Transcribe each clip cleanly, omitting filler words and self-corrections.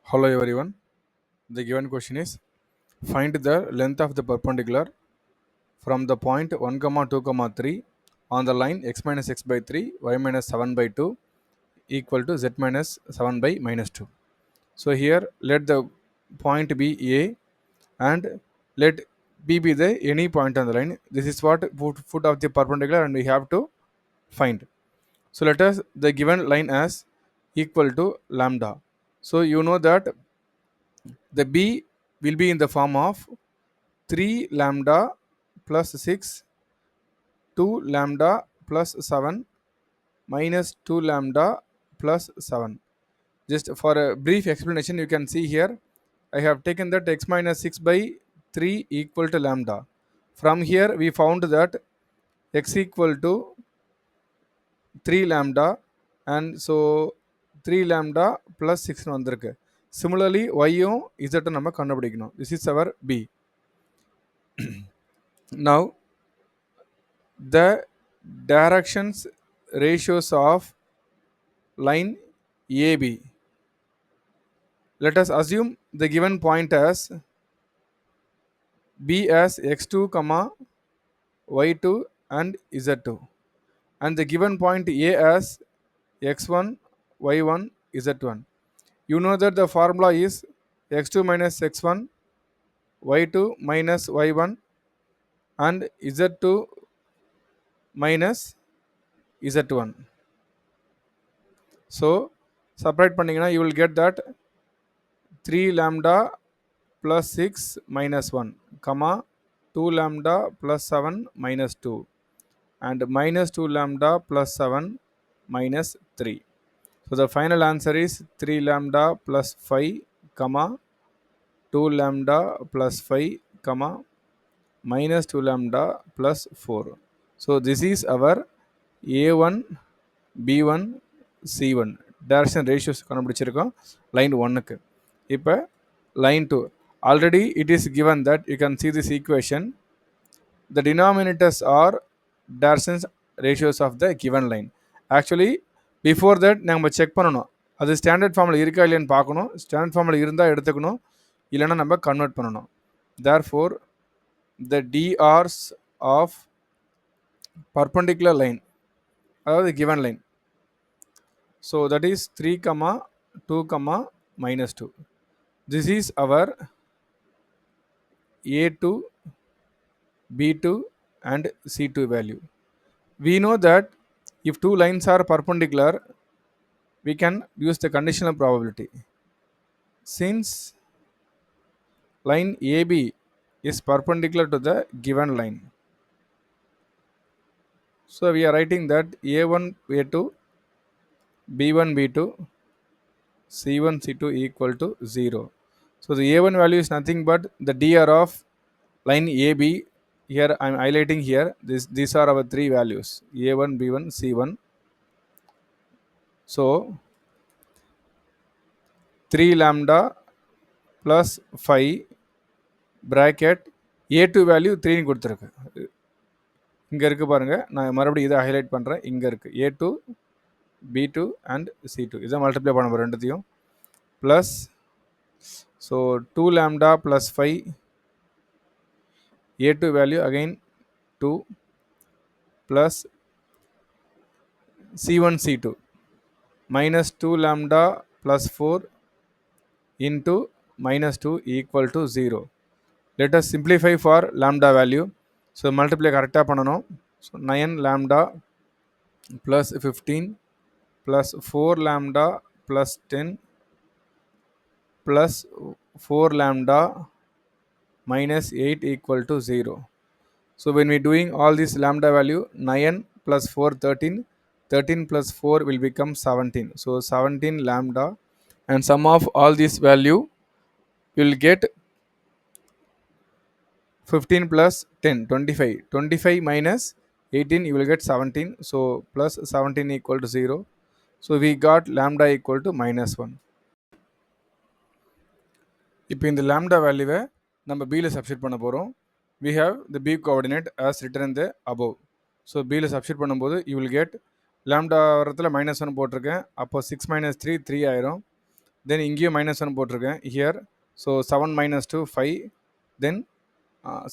Hello everyone. The given question is find the length of the perpendicular from the point 1 comma 2 comma 3 on the line x minus x by 3 y minus 7 by 2 equal to z minus 7 by minus 2. So here let the point be A and let B be the any point on the line. This is what foot of the perpendicular and we have to find. So let us the given line as equal to lambda. So you know that the B will be in the form of 3 lambda plus 6, 2 lambda plus 7 minus 2 lambda plus 7. Just for a brief explanation, you can see here, I have taken that x minus 6 by 3 equal to lambda. From here, we found that x equal to 3 lambda, and so 3 lambda plus 6 வந்திருக்கு. Similarly, y யும் z நம்ம கண்டுபிடிக்கணும். This is our B. Now, the directions ratios of line AB. Let us assume the given point as B as x2 comma y2 and z2 and the given point A as x1 y1 z1. You know that the formula is x2 minus x1 y2 minus y1 and z2 minus z1. So separate பண்ணீங்கன்னா you will get that 3 lambda plus 6 minus 1 comma 2 lambda plus 7 minus 2 and minus 2 lambda plus 7 minus 3. So the final answer is 3 lambda plus 5 comma 2 lambda plus 5 comma minus 2 lambda plus 4. So this is our A1 B1 C1 direction ratios கண்டுபிடிச்சிருக்கோம் line 1க்கு. இப்போ line 2 already it is given that you can see this equation. The denominators are directions ratios of the given line. Actually before that நம்ம check பண்ணணும் அது standard ஃபார்மில் இருக்கா இல்லையான்னு பார்க்கணும். ஸ்டாண்டர்ட் ஃபார்மில் இருந்தால் எடுத்துக்கணும், இல்லைன்னா நம்ம கன்வெர்ட் பண்ணணும். Therefore the DRs of perpendicular line அதாவது given line, so that is 3 comma 2 comma minus 2. This is our A2 B2 and C2 value. We know that if two lines are perpendicular, we can use the conditional probability. Since line AB is perpendicular to the given line, so we are writing that A1 A2 B1 B2 C1 C2 equal to 0. So the A1 value is nothing but the DR of line AB. Here I am highlighting here, these are our three values A1 B1 C1. So 3 lambda plus 5 bracket A2 value 3 ன்னு கொடுத்துருக்கு. இங்கே இருக்குது பாருங்கள், நான் மறுபடியும் இதை highlight பண்ணுறேன். இங்கே இருக்குது A2 B2 and C2, இதை மல்டிப்ளை பண்ண போகிறோம் ரெண்டுத்தையும். Plus so 2 lambda plus 5 A2 value again 2 plus C1 C2 minus 2 lambda plus 4 into minus 2 equal to 0. Let us simplify for lambda value. So multiply correct பண்ணணும். So 9 lambda plus 15 plus 4 lambda plus 10 plus 4 lambda minus 8 equal to 0. So when we doing all this lambda value, 9 plus 4 13, 13 plus 4 will become 17. So 17 lambda, and sum of all this value will get 15 plus 10 25, 25 minus 18 you will get 17. So plus 17 equal to 0. So we got lambda equal to minus 1. இப்போ இந்த lambda வேல்யூவை நம்ம Bயில் substitute பண்ண போகிறோம். We have the B coordinate as written in the above. So Bயில் substitute பண்ணும்போது you will get lambda வரத்தில் -1 போட்டிருக்கேன். அப்போ 6 minus 3 3 ஆயிரும். then இங்கேயும் -1 போட்டிருக்கேன் here. So 7 minus 2 5, then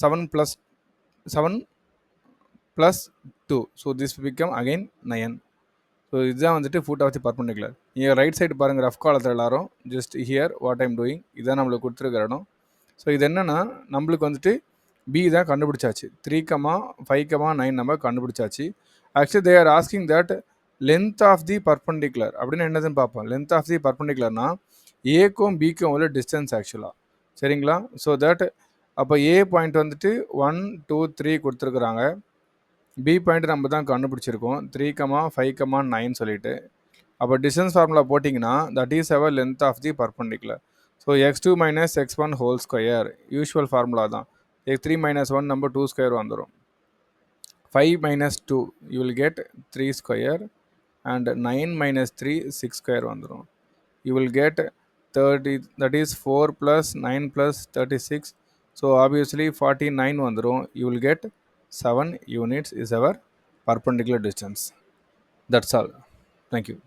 7 plus 7 plus 2, so this will become again 9. So இதுதான் வந்துட்டு ஃபுட் ஆஃப் தி பர்பண்டிகுலர். இங்கே ரைட் சைடு பாருங்கள் ரஃப் காலத்தில் எல்லாரும் just here what I'm doing இதான் நம்மளுக்கு கொடுத்துருக்கிற இடம். ஸோ இது என்னென்னா நம்மளுக்கு வந்துட்டு பி தான் கண்டுபிடிச்சாச்சு. 3, 5, 9 நம்ம கண்டுபிடிச்சாச்சு. Actually they are asking that length of the perpendicular அப்படின்னு என்னதுன்னு பார்ப்போம். லென்த் ஆஃப் தி பர்பண்டிகுலர்னா ஏக்கும் பிக்கும் உள்ள டிஸ்டன்ஸ் ஆக்சுவலாக, சரிங்களா? ஸோ தட் அப்போ ஏ பாயிண்ட் வந்துட்டு 1, 2, 3 கொடுத்துருக்குறாங்க. பி பாயிண்ட் நம்ம தான் கண்டுபிடிச்சிருக்கோம் 3, 5, 9 சொல்லிட்டு. அப்போ டிஸ்டன்ஸ் ஃபார்முலா போட்டிங்கன்னா that is our length of the perpendicular. So x2 minus x1 whole square usual formula தான். x3 minus 1 நம்ம 2 ஸ்கொயர் வந்துடும். 5 minus 2 you will get 3 square and 9 minus 3 6 square வந்துடும். You will get 30, that is 4 plus 9 plus 36. So obviously 49 வந்துடும். You will get 7 units is our perpendicular distance. That's all. Thank you.